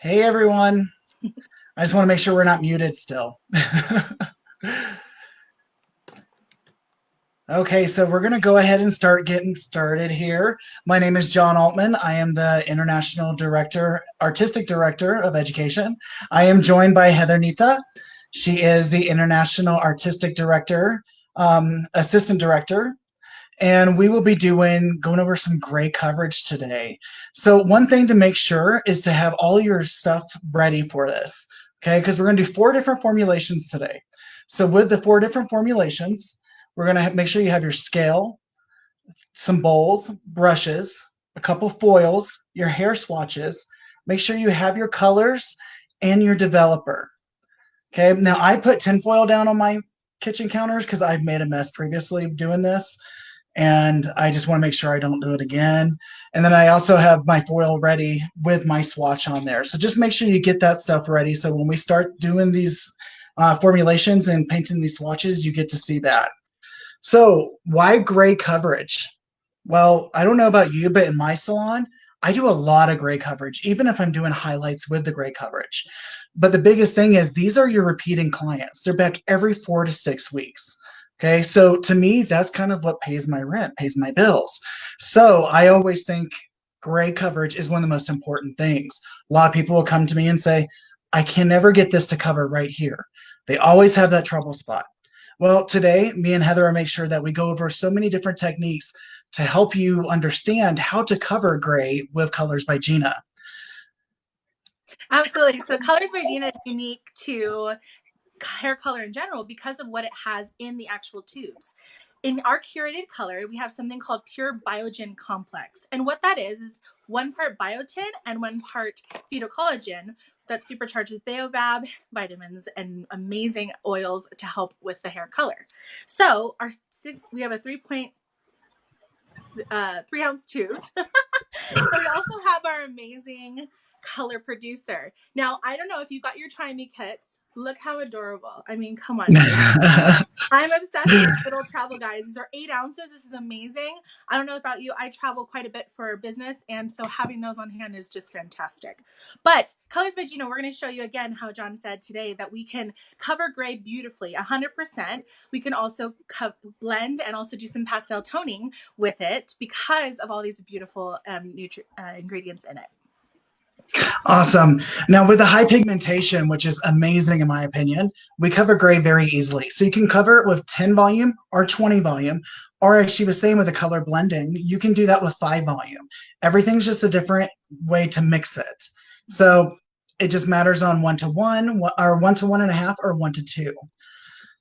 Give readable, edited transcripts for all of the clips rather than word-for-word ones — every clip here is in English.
Hey everyone. I just want to make sure we're not muted still. Okay, so we're going to go ahead and start getting started here. My name is John Aultman. I am the International Director, Artistic Director of Education. I am joined by Heather Nita. She is the International Artistic Director, Assistant Director, and we will be going over some gray coverage today. So one thing to make sure is to have all your stuff ready for this, okay? Because we're going to do 4 different formulations today. So with the 4 different formulations, we're going to make sure you have your scale, some bowls, brushes, a couple foils, your hair swatches. Make sure you have your colors and your developer. Okay, now I put tinfoil down on my kitchen counters because I've made a mess previously doing this, and I just want to make sure I don't do it again. And then I also have my foil ready with my swatch on there. So just make sure you get that stuff ready so when we start doing these formulations and painting these swatches, you get to see that. So why gray coverage? Well, I don't know about you, but in my salon, I do a lot of gray coverage, even if I'm doing highlights with the gray coverage. But the biggest thing is these are your repeating clients. They're back every 4 to 6 weeks. Okay, so to me, that's kind of what pays my rent, pays my bills. So I always think gray coverage is one of the most important things. A lot of people will come to me and say, I can never get this to cover right here. They always have that trouble spot. Well, today, me and Heather will make sure that we go over so many different techniques to help you understand how to cover gray with Colors by Gina. Absolutely. So Colors by Gina is unique to hair color in general because of what it has in the actual tubes. In our curated color, we have something called pure biotin complex. And what that is 1 part biotin and 1 part fetal collagen that's supercharged with baobab, vitamins, and amazing oils to help with the hair color. So we have a 3-ounce tubes. But we also have our amazing color producer. Now, I don't know if you got your Try Me kits. Look how adorable. I mean, come on, guys. I'm obsessed with these little travel guys. These are 8 ounces. This is amazing. I don't know about you. I travel quite a bit for business, and so having those on hand is just fantastic. But Colors by Gina, we're going to show you again how John said today that we can cover gray beautifully, 100%. We can also blend and also do some pastel toning with it because of all these beautiful ingredients in it. Awesome. Now, with the high pigmentation, which is amazing in my opinion, we cover gray very easily. So you can cover it with 10 volume or 20 volume, or as she was saying with the color blending, you can do that with 5 volume. Everything's just a different way to mix it. So it just matters on 1 to 1 or 1 to 1.5 or 1 to 2.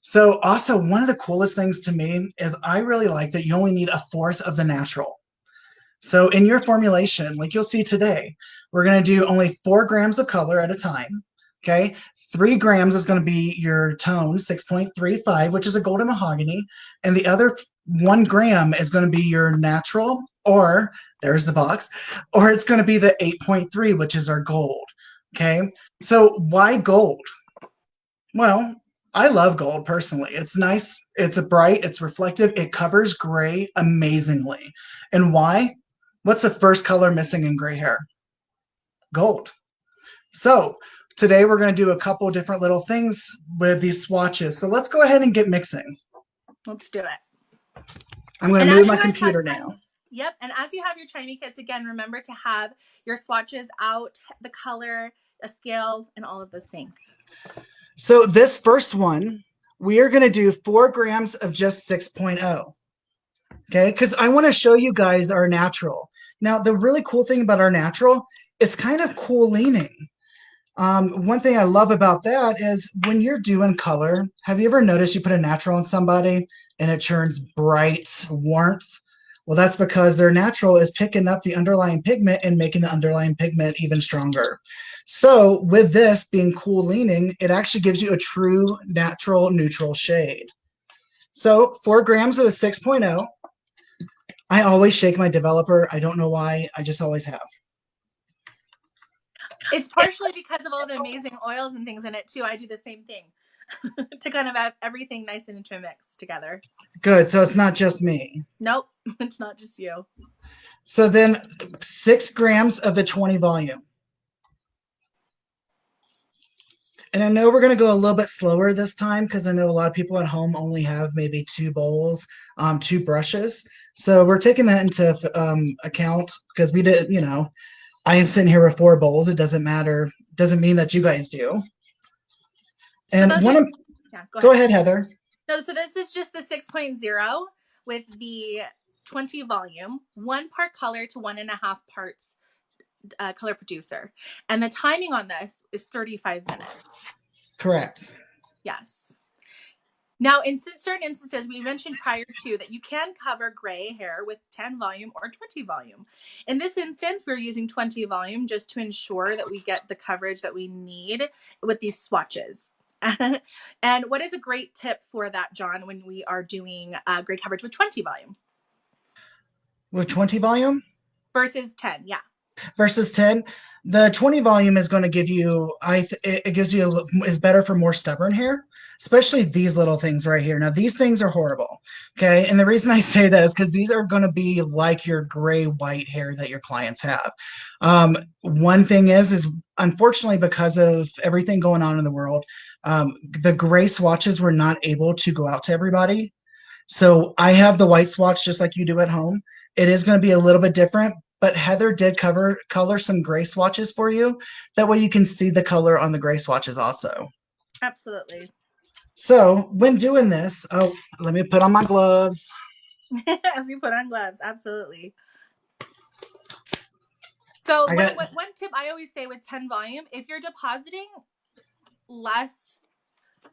So also one of the coolest things to me is I really like that you only need 1/4 of the natural. So in your formulation, like you'll see today, we're going to do only 4 grams of color at a time. Okay, 3 grams is going to be your tone 6.35, which is a golden mahogany, and the other 1 gram is going to be your natural, or there's the box, or it's going to be the 8.3, which is our gold. Okay, so why gold? Well, I love gold personally. It's nice, it's a bright, it's reflective, it covers gray amazingly. And why? What's the first color missing in gray hair? Gold. So today we're going to do a couple different little things with these swatches. So let's go ahead and get mixing. Let's do it. I'm going to move my computer now. Yep. And as you have your Try Me kits, again, remember to have your swatches out, the color, a scale, and all of those things. So this first one, we are going to do 4 grams of just 6.0. Okay, because I want to show you guys our natural. Now, the really cool thing about our natural is kind of cool leaning. One thing I love about that is when you're doing color, have you ever noticed you put a natural on somebody and it turns bright warmth? Well, that's because their natural is picking up the underlying pigment and making the underlying pigment even stronger. So with this being cool leaning, it actually gives you a true natural neutral shade. So 4 grams of the 6.0. I always shake my developer. I don't know why. I just always have. It's partially because of all the amazing oils and things in it, too. I do the same thing to kind of have everything nice and intermixed together. Good. So it's not just me. Nope. It's not just you. So then 6 grams of the 20 volume. And I know we're going to go a little bit slower this time because I know a lot of people at home only have maybe two bowls, two brushes. So we're taking that into account because we did, you know, I am sitting here with four bowls. It doesn't matter. Doesn't mean that you guys do. So And those are, one of, yeah, go go ahead. ahead, Heather. No, so this is just the 6.0 with the 20 volume, 1 part color to 1.5 parts color producer. And the timing on this is 35 minutes. Correct. Yes. Now, in certain instances, we mentioned prior to that you can cover gray hair with 10 volume or 20 volume. In this instance, we're using 20 volume just to ensure that we get the coverage that we need with these swatches. And what is a great tip for that, John, when we are doing gray coverage with 20 volume? With 20 volume? Versus 10, yeah. Versus 10, the 20 volume is going to give you it gives you is better for more stubborn hair, especially these little things right here. Now these things are horrible, okay, and the reason I say that is because these are going to be like your gray white hair that your clients have. One thing is unfortunately because of everything going on in the world, the gray swatches were not able to go out to everybody. So I have the white swatch just like you do at home. It is going to be a little bit different, but Heather did color some gray swatches for you. That way you can see the color on the gray swatches also. Absolutely. So when doing this, oh, let me put on my gloves. As we put on gloves, absolutely. So I got one tip I always say with 10 volume, if you're depositing less,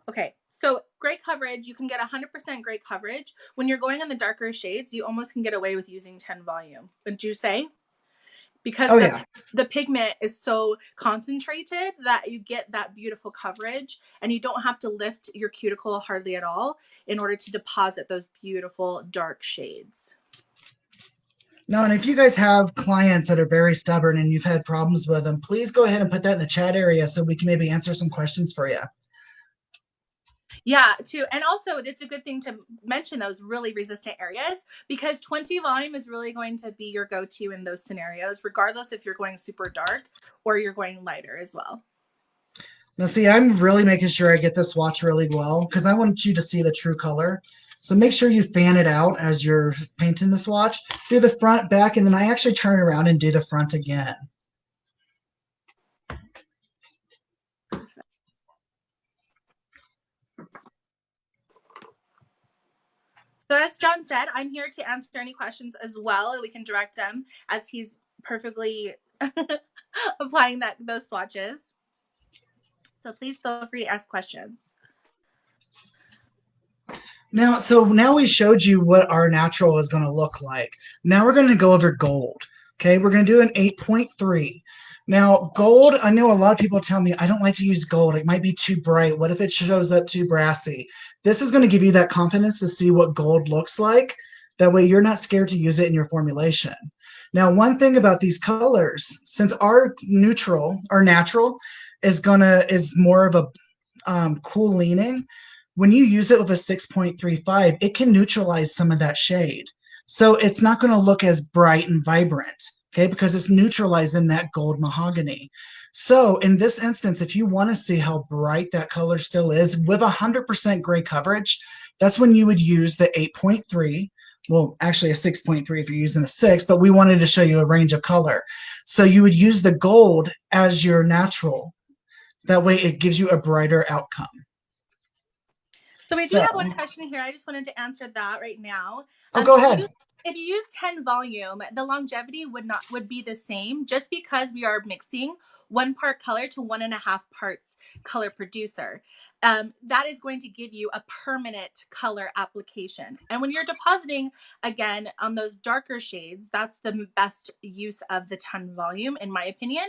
okay, so gray coverage, you can get 100% gray coverage. When you're going on the darker shades, you almost can get away with using 10 volume. Would you say? Because oh yeah. the pigment is so concentrated that you get that beautiful coverage and you don't have to lift your cuticle hardly at all in order to deposit those beautiful dark shades. No, and if you guys have clients that are very stubborn and you've had problems with them, please go ahead and put that in the chat area so we can maybe answer some questions for you. Yeah, too. And also, it's a good thing to mention those really resistant areas because 20 volume is really going to be your go-to in those scenarios, regardless if you're going super dark or you're going lighter as well. Now, see, I'm really making sure I get this swatch really well because I want you to see the true color. So make sure you fan it out as you're painting the swatch. Do the front, back, and then I actually turn around and do the front again. So as John said, I'm here to answer any questions as well. We can direct them as he's perfectly applying those swatches. So please feel free to ask questions. Now we showed you what our natural is going to look like. Now we're going to go over gold. Okay, we're going to do an 8.3. Now, gold, I know a lot of people tell me I don't like to use gold. It might be too bright. What if it shows up too brassy? This is going to give you that confidence to see what gold looks like. That way you're not scared to use it in your formulation. Now, one thing about these colors, since our natural is more of a cool leaning, when you use it with a 6.35, it can neutralize some of that shade. So it's not going to look as bright and vibrant, okay, because it's neutralizing that gold mahogany. So in this instance, if you want to see how bright that color still is with 100% gray coverage, that's when you would use the 8.3. Well, actually a 6.3 if you're using a 6, but we wanted to show you a range of color. So you would use the gold as your natural. That way it gives you a brighter outcome. So we do So, have one question here. I just wanted to answer that right now. go ahead. If you use 10 volume, the longevity would be the same just because we are mixing 1 part color to 1.5 parts color producer. That is going to give you a permanent color application. And when you're depositing again on those darker shades, that's the best use of the 10 volume, in my opinion.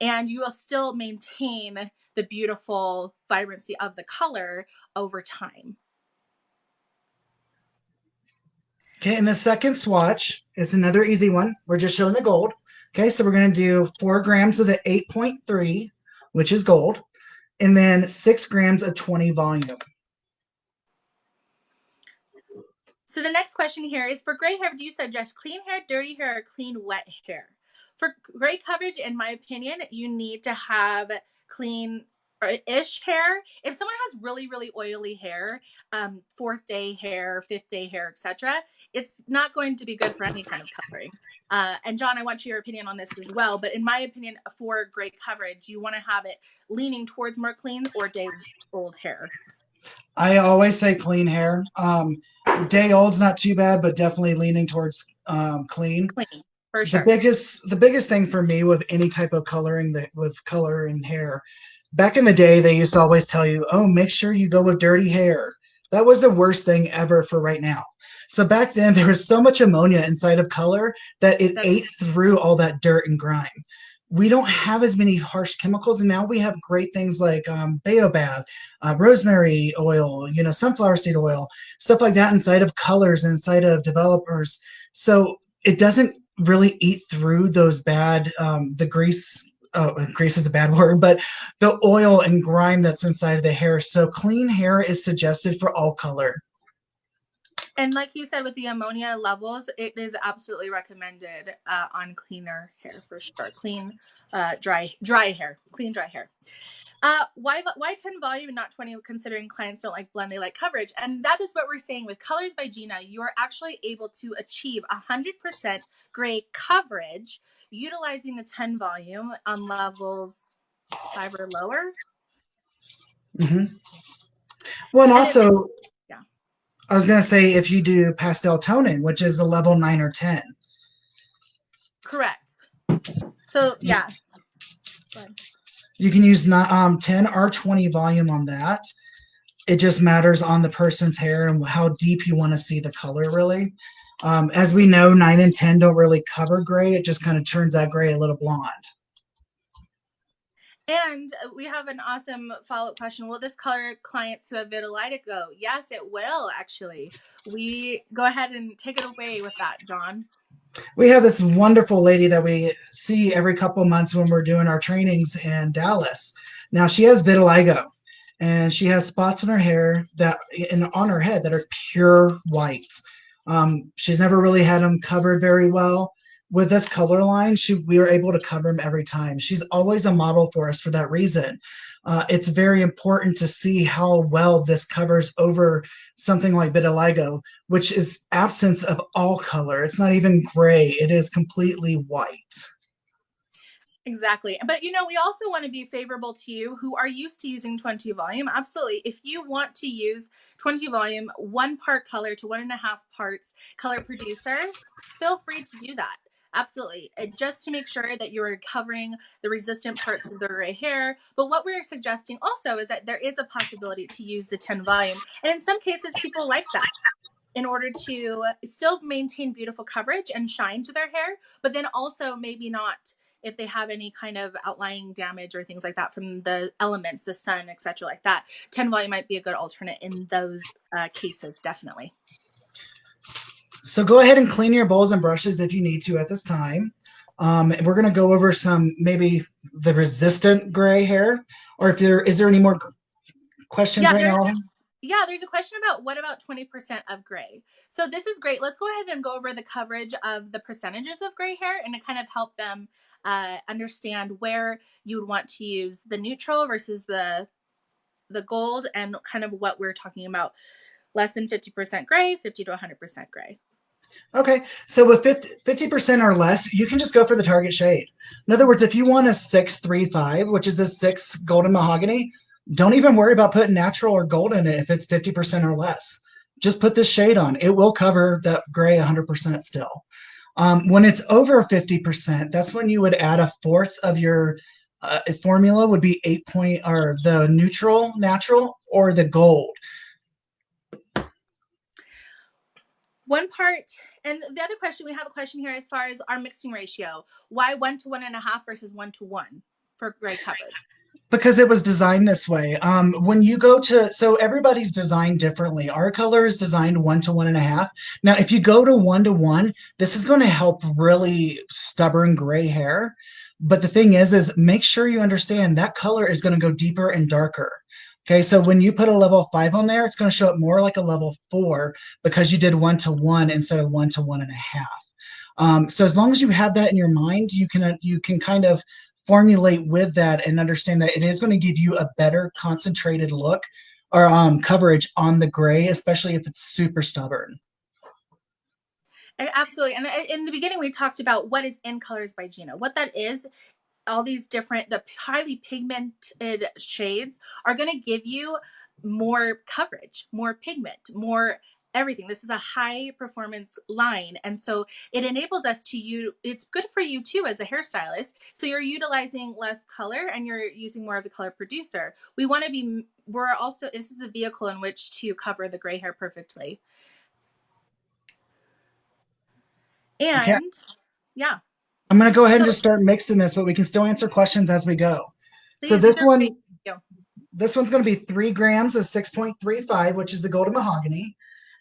And you will still maintain the beautiful vibrancy of the color over time. Okay, and the second swatch is another easy one. We're just showing the gold. Okay, so we're going to do 4 grams of the 8.3, which is gold, and then 6 grams of 20 volume. So the next question here is, for gray hair, do you suggest clean hair, dirty hair, or clean wet hair? For gray coverage, in my opinion, you need to have clean ish hair. If someone has really, really oily hair, fourth day hair, fifth day hair, etc., it's not going to be good for any kind of coloring. And John, I want your opinion on this as well. But in my opinion, for gray coverage, you want to have it leaning towards more clean or day old hair. I always say clean hair. Day old's not too bad, but definitely leaning towards clean. Clean, for The sure. biggest thing for me with any type of coloring that with color and hair, back in the day they used to always tell you, oh, make sure you go with dirty hair. That was the worst thing ever for right now. So back then there was so much ammonia inside of color that it That's ate through all that dirt and grime. We don't have as many harsh chemicals, and now we have great things like baobab, rosemary oil, sunflower seed oil, stuff like that inside of colors and inside of developers. So it doesn't really eat through those bad the grease. Oh, grease is a bad word, but the oil and grime that's inside of the hair. So clean hair is suggested for all color. And like you said, with the ammonia levels, it is absolutely recommended on cleaner hair for sure. Clean, dry hair, clean, dry hair. Why 10 volume and not 20, considering clients don't like blend, they like coverage? And that is what we're saying with Colors by Gina. You are actually able to achieve 100% gray coverage utilizing the 10 volume on levels 5 or lower. Mm-hmm. Well, and also, yeah. I was going to say if you do pastel toning, which is a level 9 or 10. Correct. So, yeah. You can use 10 or 20 volume on that. It just matters on the person's hair and how deep you want to see the color, really. As we know, 9 and 10 don't really cover gray. It just kind of turns that gray a little blonde. And we have an awesome follow-up question. Will this color clients who have vitiligo? Yes, it will, actually. We go ahead and take it away with that, John. We have this wonderful lady that we see every couple months when we're doing our trainings in Dallas. Now, she has vitiligo, and she has spots in her hair on her head that are pure white. She's never really had them covered very well. With this color line, we were able to cover them every time. She's always a model for us for that reason. It's very important to see how well this covers over something like vitiligo, which is absence of all color. It's not even gray. It is completely white. Exactly. But, we also want to be favorable to you who are used to using 20 volume. Absolutely. If you want to use 20 volume, 1 part color to 1.5 parts color producer, feel free to do that. Absolutely. Just to make sure that you're covering the resistant parts of the gray hair. But what we're suggesting also is that there is a possibility to use the 10 volume. And in some cases, people like that in order to still maintain beautiful coverage and shine to their hair, but then also maybe not if they have any kind of outlying damage or things like that from the elements, the sun, etc., like that. 10 volume might be a good alternate in those cases, definitely. So go ahead and clean your bowls and brushes if you need to at this time. We're going to go over maybe the resistant gray hair, or is there any more questions right now? Yeah, there's a question about what about 20% of gray? So this is great. Let's go ahead and go over the coverage of the percentages of gray hair and to kind of help them understand where you would want to use the neutral versus the gold and kind of what we're talking about. Less than 50% gray, 50 to 100% gray. Okay, so with 50% or less, you can just go for the target shade. In other words, if you want a 635, which is a 6 golden mahogany, don't even worry about putting natural or gold in it if it's 50% or less. Just put this shade on. It will cover that gray 100% still. When it's over 50%, that's when you would add a fourth of your formula would be 8 or the natural, or the gold. 1 part, and the other question, we have a question here as far as our mixing ratio. Why 1 to 1.5 versus 1 to 1 for gray coverage? Because it was designed this way. When you go so everybody's designed differently. Our color is designed 1 to 1.5. Now, if you go to 1 to 1, this is going to help really stubborn gray hair. But the thing is make sure you understand that color is going to go deeper and darker. Okay, so when you put a level 5 on there, it's going to show up more like a level 4 because you did 1 to 1 instead of 1 to 1.5. So as long as you have that in your mind, you can kind of formulate with that and understand that it is going to give you a better concentrated look or coverage on the gray, especially if it's super stubborn. Absolutely. And in the beginning, we talked about what is in Colors by Gina. What that is, all these different, the highly pigmented shades are going to give you more coverage, more pigment, more everything. This is a high performance line. And so it enables us to use, it's good for you too as a hairstylist. So you're utilizing less color and you're using more of the color producer. We want to be, we're also, this is the vehicle in which to cover the gray hair perfectly. Okay. And yeah. I'm going to go ahead and So just start mixing this, but we can still answer questions as we go. So please, these are great. this one's going to be 3 grams of 6.35, which is the golden mahogany.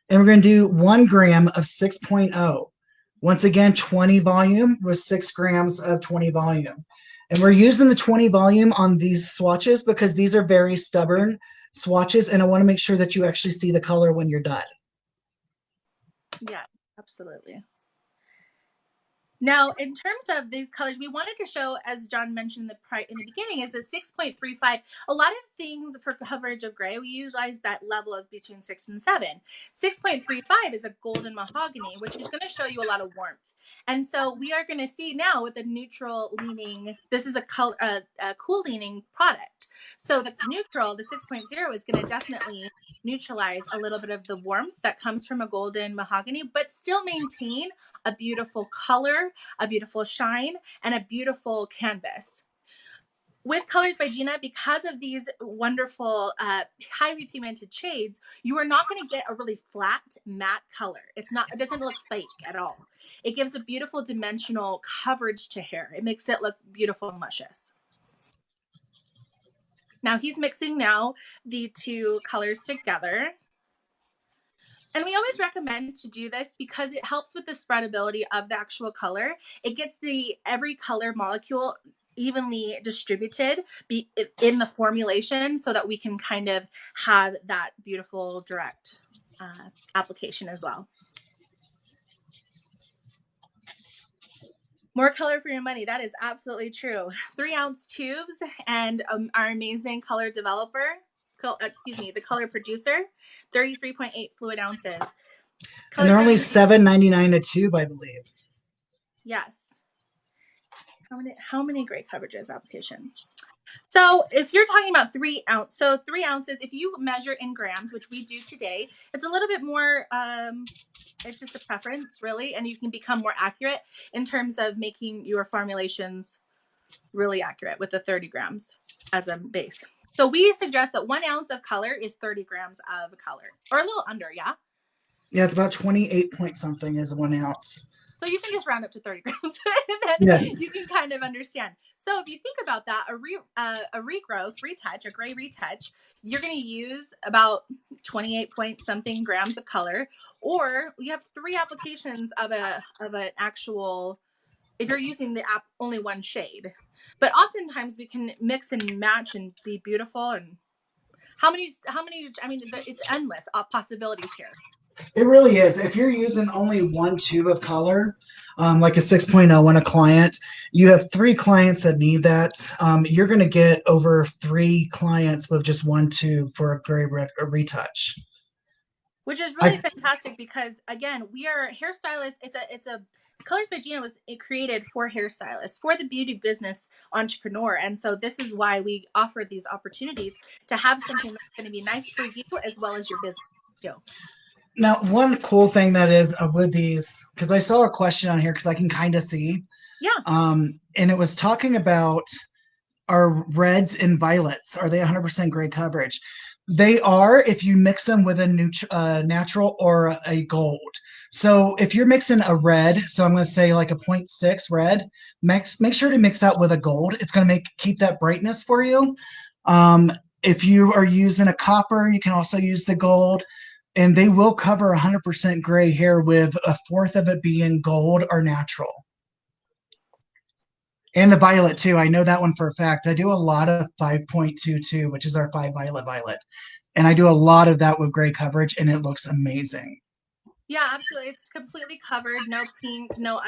And we're going to do 1 gram of 6.0. Once again, 20 volume with 6 grams of 20 volume. And we're using the 20 volume on these swatches because these are very stubborn swatches, and I want to make sure that you actually see the color when you're done. Yeah, absolutely. Now, in terms of these colors, we wanted to show, as John mentioned in the beginning, is a 6.35. A lot of things for coverage of gray, we utilize that level of between 6 and 7. 6.35 is a golden mahogany, which is going to show you a lot of warmth. And so we are going to see now with a neutral leaning, this is a cool leaning product. So the neutral, the 6.0 is going to definitely neutralize a little bit of the warmth that comes from a golden mahogany, but still maintain a beautiful color, a beautiful shine, and a beautiful canvas. With Colors by Gina, because of these wonderful, highly pigmented shades, you are not going to get a really flat, matte color. It doesn't look fake at all. It gives a beautiful dimensional coverage to hair. It makes it look beautiful and luscious. Now he's mixing the two colors together. And we always recommend to do this because it helps with the spreadability of the actual color. It gets every color molecule evenly distributed in the formulation so that we can kind of have that beautiful direct application as well. More color for your money. That is absolutely true. 3-ounce tubes and our amazing color developer, the color producer, 33.8 fluid ounces. And they're only $7.99 a tube, I believe. Yes. How many gray coverages application? So if you're talking about 3 ounce, so 3 ounces, if you measure in grams, which we do today, it's a little bit more, it's just a preference really. And you can become more accurate in terms of making your formulations really accurate with the 30 grams as a base. So we suggest that 1 ounce of color is 30 grams of color, or a little under. Yeah. Yeah, it's about 28 point something is 1 ounce. So you can just round up to 30 grams and then you can kind of understand. So if you think about that, a regrowth, retouch, a gray retouch, you're going to use about 28 point something grams of color, or you have 3 applications of an actual, if you're using the only one shade. But oftentimes we can mix and match and be beautiful. And how many, I mean, it's endless possibilities here. It really is. If you're using only 1 tube of color, like a 6.0 on a client, you have 3 clients that need that. You're going to get over 3 clients with just 1 tube for a gray retouch. Which is really fantastic because, again, we are hairstylists. It's a Colors by Gina was created for hairstylists, for the beauty business entrepreneur. And so this is why we offer these opportunities to have something that's going to be nice for you as well as your business too. Now, one cool thing that is with these, because I saw a question on here because I can kind of see. Yeah. And it was talking about our reds and violets. Are they 100% gray coverage? They are if you mix them with a natural or a gold. So if you're mixing a red, so I'm going to say like a 0.6 red, make sure to mix that with a gold. It's going to keep that brightness for you. If you are using a copper, you can also use the gold. And they will cover 100% gray hair with 1/4 of it being gold or natural. And the violet too. I know that one for a fact. I do a lot of 5.22, which is our 5 violet. And I do a lot of that with gray coverage, and it looks amazing. Yeah, absolutely. It's completely covered. No pink, no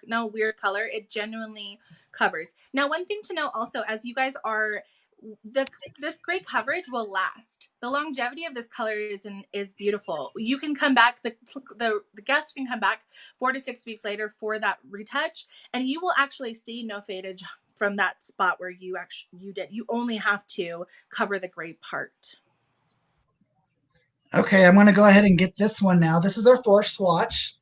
no weird color. It genuinely covers. Now, one thing to know also, as you guys are, this gray coverage will last. The longevity of this color is beautiful. You can come back. The guest can come back 4 to 6 weeks later for that retouch, and you will actually see no fadage from that spot where you did. You only have to cover the gray part. Okay, I'm going to go ahead and get this one now. This is our fourth swatch.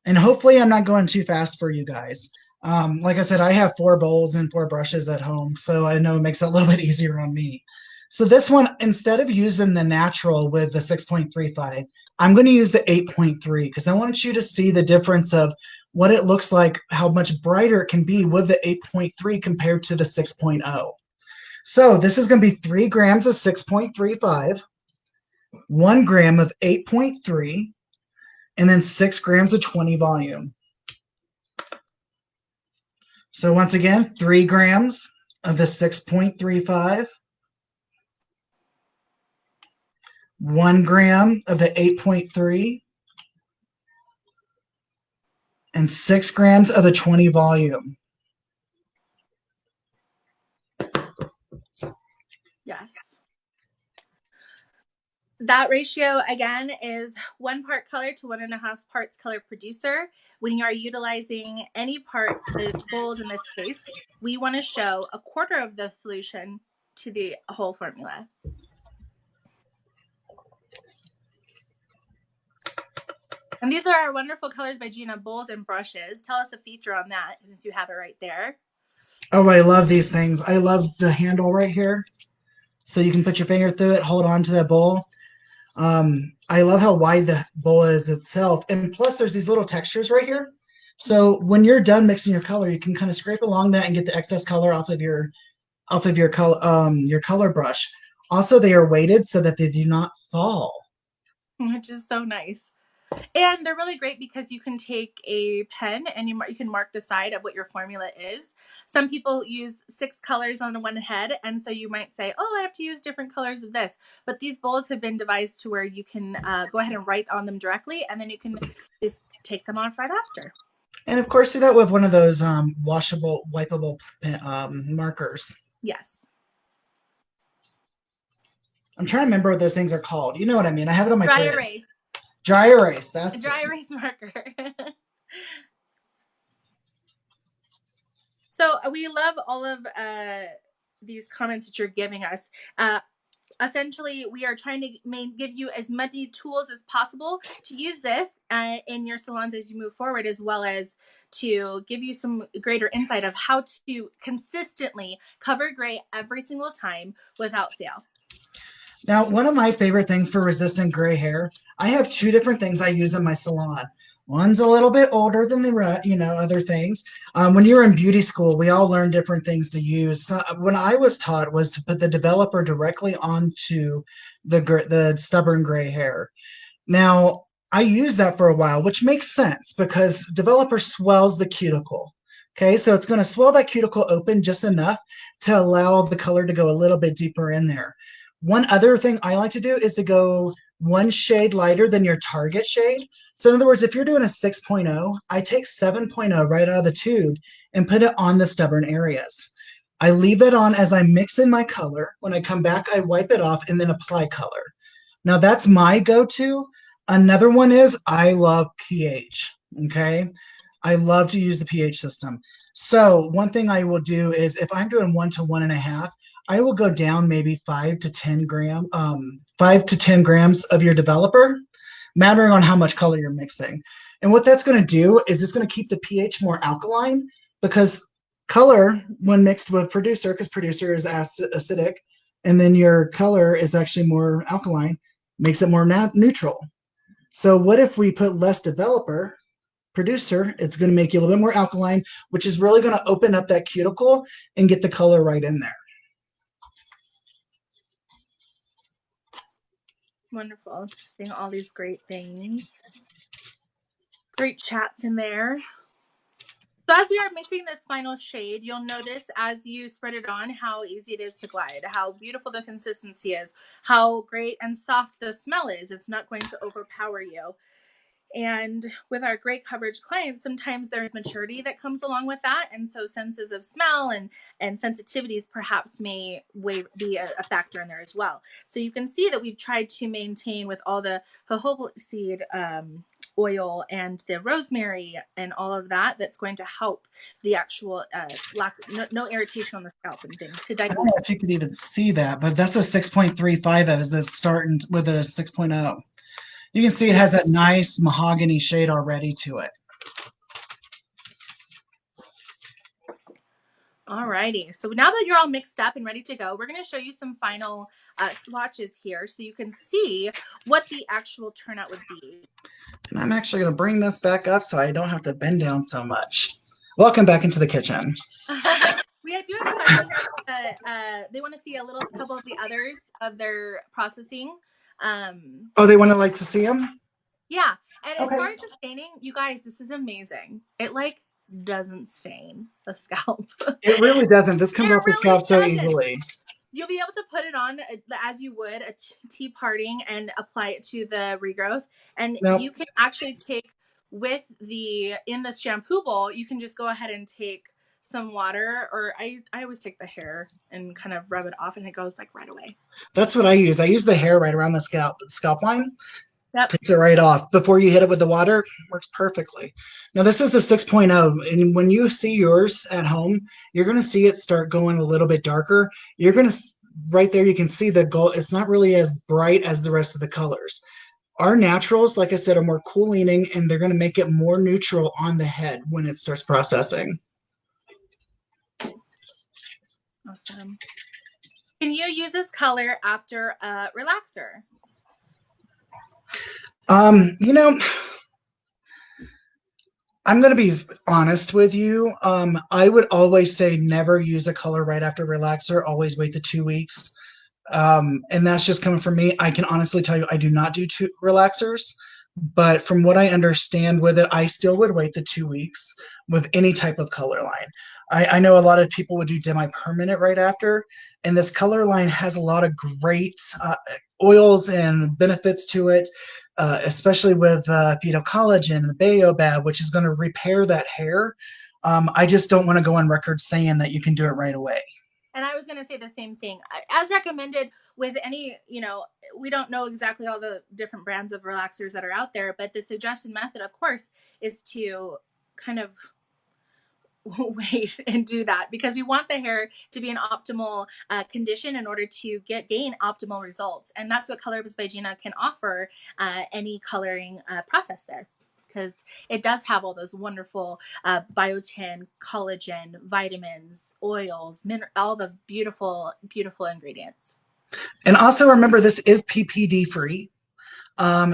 And hopefully I'm not going too fast for you guys. Like I said, I have 4 bowls and 4 brushes at home, so I know it makes it a little bit easier on me. So this one, instead of using the natural with the 6.35, I'm going to use the 8.3 because I want you to see the difference of what it looks like, how much brighter it can be with the 8.3 compared to the 6.0. So this is going to be 3 grams of 6.35, 1 gram of 8.3, and then 6 grams of 20 volume. So once again, 3 grams of the 6.35, 1 gram of the 8.3, and 6 grams of the 20 volume. Yes. That ratio again is 1 part color to 1.5 parts color producer. When you are utilizing any part, the gold in this case, we want to show 1/4 of the solution to the whole formula. And these are our wonderful Colors by Gina bowls and brushes. Tell us a feature on that since you have it right there. Oh, I love these things. I love the handle right here. So you can put your finger through it, hold on to that bowl. I love how wide the bowl is itself. And plus there's these little textures right here. So when you're done mixing your color, you can kind of scrape along that and get the excess color off of your color brush. Also, they are weighted so that they do not fall. Which is so nice. And they're really great because you can take a pen and you can mark the side of what your formula is. Some people use 6 colors on one head, and so you might say, oh, I have to use different colors of this. But these bowls have been devised to where you can go ahead and write on them directly, and then you can just take them off right after. And of course, do that with one of those washable, wipeable markers. Yes. I'm trying to remember what those things are called. You know what I mean? I have it on my Dry fridge. erase. Dry erase. A That's dry it. erase marker. So we love all of these comments that you're giving us. Essentially, we are trying to give you as many tools as possible to use this in your salons as you move forward, as well as to give you some greater insight of how to consistently cover gray every single time without fail. Now, one of my favorite things for resistant gray hair, I have 2 different things I use in my salon. One's a little bit older than the other things. When you were in beauty school, we all learned different things to use. So, when I was taught was to put the developer directly onto the stubborn gray hair. Now, I used that for a while, which makes sense because developer swells the cuticle. Okay, so it's going to swell that cuticle open just enough to allow the color to go a little bit deeper in there. One other thing I like to do is to go 1 shade lighter than your target shade. So in other words, if you're doing a 6.0, I take 7.0 right out of the tube and put it on the stubborn areas. I leave that on as I mix in my color. When I come back, I wipe it off and then apply color. Now that's my go-to. Another one is I love pH. Okay. I love to use the pH system. So one thing I will do is if I'm doing 1 to 1.5, I will go down maybe 5 to 10 grams of your developer, mattering on how much color you're mixing. And what that's going to do is it's going to keep the pH more alkaline because color, when mixed with producer, because producer is acidic, and then your color is actually more alkaline, makes it more neutral. So what if we put less developer, producer, it's going to make you a little bit more alkaline, which is really going to open up that cuticle and get the color right in there. Wonderful. Just seeing all these great things. Great chats in there. So as we are mixing this final shade, you'll notice as you spread it on how easy it is to glide, how beautiful the consistency is, how great and soft the smell is. It's not going to overpower you. And with our great coverage clients, sometimes there's maturity that comes along with that. And so senses of smell and sensitivities perhaps may be a factor in there as well. So you can see that we've tried to maintain with all the jojoba seed oil and the rosemary and all of that, that's going to help the actual no irritation on the scalp and things to I dilute. don't know if you could even see that, but that's a 6.35 as it's starting with a 6.0. You can see it has that nice mahogany shade already to it. Alrighty, so now that you're all mixed up and ready to go, we're going to show you some final swatches here so you can see what the actual turnout would be. And I'm actually going to bring this back up so I don't have to bend down so much. Welcome back into the kitchen. We do have a question here. They want to see a couple of the others of their processing. Oh, they want to like to see them? Yeah, and Okay. as far as the staining, you guys, this is amazing. It like doesn't stain the scalp. It really doesn't. This comes off the scalp so easily. You'll be able to put it on as you would a tea parting and apply it to the regrowth. And you can actually take with in the shampoo bowl, you can just go ahead and take some water, or I always take the hair and kind of rub it off and it goes like right away. That's what I use. I use the hair right around the scalp line. Yep. Takes it right off. Before you hit it with the water, works perfectly. Now this is the 6.0, and when you see yours at home, you're going to see it start going a little bit darker. You're going to, right there, you can see the gold. It's not really as bright as the rest of the colors. Our naturals, like I said, are more cool leaning, and they're going to make it more neutral on the head when it starts processing. Awesome. Can you use this color after a relaxer? You know, I'm going to be honest with you. I would always say never use a color right after relaxer. Always wait the 2 weeks. And that's just coming from me. I can honestly tell you I do not do relaxers, but from what I understand with it, I still would wait the 2 weeks with any type of color line. I know a lot of people would do demi-permanent right after, and this color line has a lot of great oils and benefits to it. Especially with phytocollagen and the baobab, which is going to repair that hair. I just don't want to go on record saying that you can do it right away. And I was going to say the same thing. As recommended with any, we don't know exactly all the different brands of relaxers that are out there, but the suggested method, of course, is to kind of wait and do that, because we want the hair to be in optimal condition in order to gain optimal results. And that's what Colors by Gina can offer any coloring process there, because it does have all those wonderful biotin, collagen, vitamins, oils, all the beautiful, beautiful ingredients. And also remember, this is PPD free.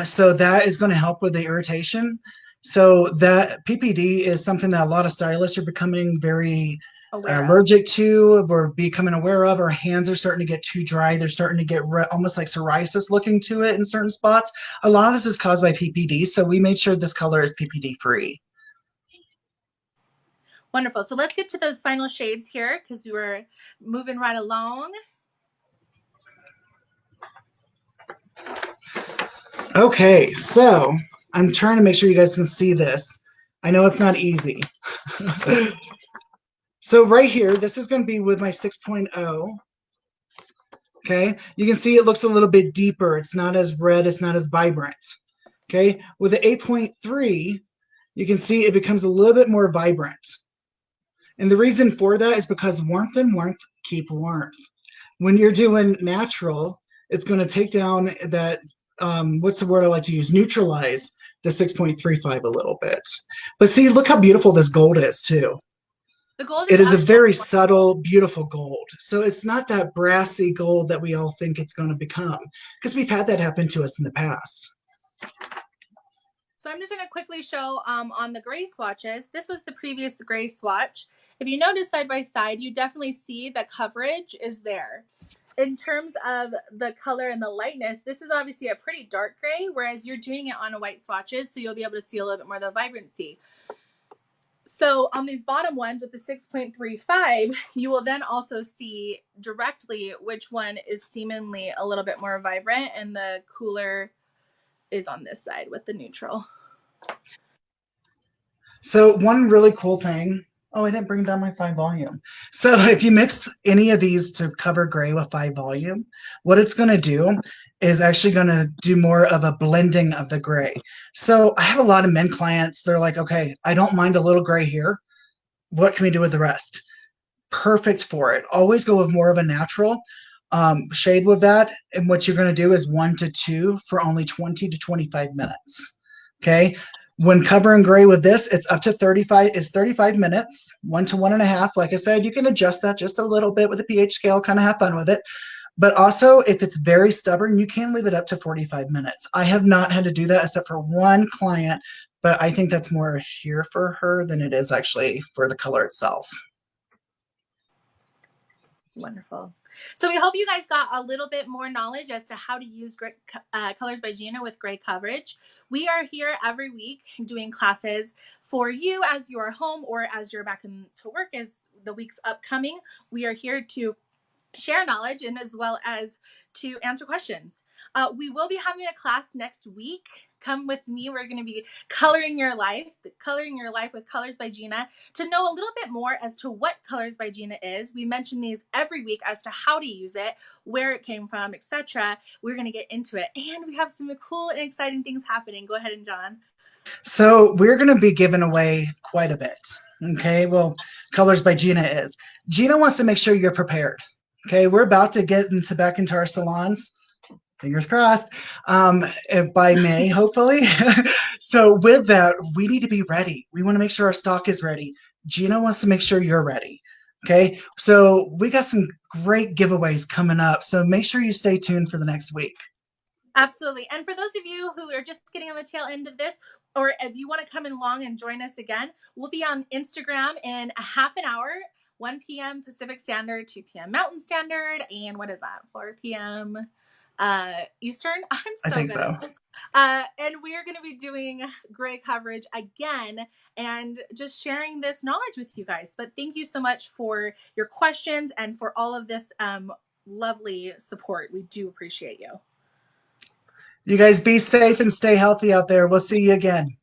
So that is going to help with the irritation. So that PPD is something that a lot of stylists are becoming very allergic to, or becoming aware of. Our hands are starting to get too dry. They're starting to get almost like psoriasis looking to it in certain spots. A lot of this is caused by PPD. So we made sure this color is PPD free. Wonderful. So let's get to those final shades here, because we were moving right along. Okay, so I'm trying to make sure you guys can see this. I know it's not easy. So right here, this is going to be with my 6.0. Okay, you can see it looks a little bit deeper. It's not as red, it's not as vibrant. Okay, with the 8.3, you can see it becomes a little bit more vibrant. And the reason for that is because warmth and warmth keep warmth. When you're doing natural, it's going to take down that, what's the word I like to use? Neutralize the 6.35 a little bit. But see, look how beautiful this gold is too. The gold is a very subtle, beautiful gold. So it's not that brassy gold that we all think it's going to become, because we've had that happen to us in the past. So I'm just going to quickly show on the gray swatches. This was the previous gray swatch. If you notice side by side, you definitely see the coverage is there. In terms of the color and the lightness, this is obviously a pretty dark gray, whereas you're doing it on a white swatches, so you'll be able to see a little bit more of the vibrancy. So on these bottom ones with the 6.35, you will then also see directly which one is seemingly a little bit more vibrant, and the cooler is on this side with the neutral. So one really cool thing. Oh, I didn't bring down my 5 volume. So if you mix any of these to cover gray with 5 volume, what it's going to do is actually going to do more of a blending of the gray. So I have a lot of men clients. They're like, okay, I don't mind a little gray here. What can we do with the rest? Perfect for it. Always go with more of a natural shade with that. And what you're going to do is 1 to 2 for only 20 to 25 minutes. Okay. When covering gray with this, it's up to 35 minutes, 1 to 1.5. Like I said, you can adjust that just a little bit with the pH scale, kind of have fun with it. But also, if it's very stubborn, you can leave it up to 45 minutes. I have not had to do that except for one client, but I think that's more here for her than it is actually for the color itself. Wonderful. So we hope you guys got a little bit more knowledge as to how to use Colors by Gina with gray coverage. We are here every week doing classes for you as you are home or as you're back into work as the week's upcoming. We are here to share knowledge and as well as to answer questions. We will be having a class next week. Come with me. We're going to be coloring your life with Colors by Gina. To know a little bit more as to what Colors by Gina is, we mention these every week as to how to use it, where it came from, etc. We're going to get into it, and we have some cool and exciting things happening. Go ahead, and John. So we're going to be giving away quite a bit. Okay. Well, Colors by Gina is. Gina wants to make sure you're prepared. Okay. We're about to get back into our salons. Fingers crossed. By May, hopefully. So with that, we need to be ready. We want to make sure our stock is ready. Gina wants to make sure you're ready. Okay. So we got some great giveaways coming up. So make sure you stay tuned for the next week. Absolutely. And for those of you who are just getting on the tail end of this, or if you want to come along and join us again, we'll be on Instagram in a half an hour, 1 p.m. Pacific Standard, 2 p.m. Mountain Standard, and what is that, 4 p.m. Eastern? I'm I so think good so. at this. And we are going to be doing gray coverage again and just sharing this knowledge with you guys. But thank you so much for your questions and for all of this lovely support. We do appreciate you. You guys be safe and stay healthy out there. We'll see you again.